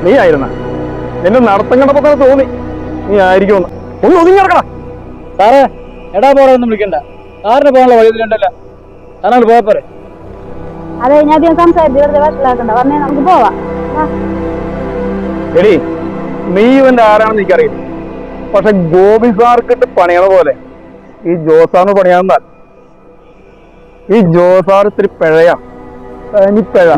നീ ആയിരുന്ന നിന്നെ നടത്തം കണ്ടപ്പോ തന്നെ തോന്നി നീ ആയിരിക്കുമെന്ന്. ഒന്ന് ഒതുങ്ങി നടക്കണം സാറേ. എടാ പോടാ ഒന്നും വിളിക്കണ്ട. സാറിന് പോകാനുള്ള വഴി കണ്ടല്ല, സാറിനോട് പോയപ്പോരെ. അതെ, ഞാൻ അധികം സംസാരിച്ച് വെറുതെ വഷളാക്കണ്ട. പറഞ്ഞേ നമുക്ക് പോവാം. എടി, നീ ഇവന്റെ ആരാണെന്ന് എനിക്കറിയില്ല. പക്ഷെ ഗോപി സാർക്കിട്ട് പണിയണ പോലെ ഈ ജോസാറിന് പണിയാന്നാൽ ഈ ജോസാർ ഇത്തിരി പിഴയാ, തനി പിഴ.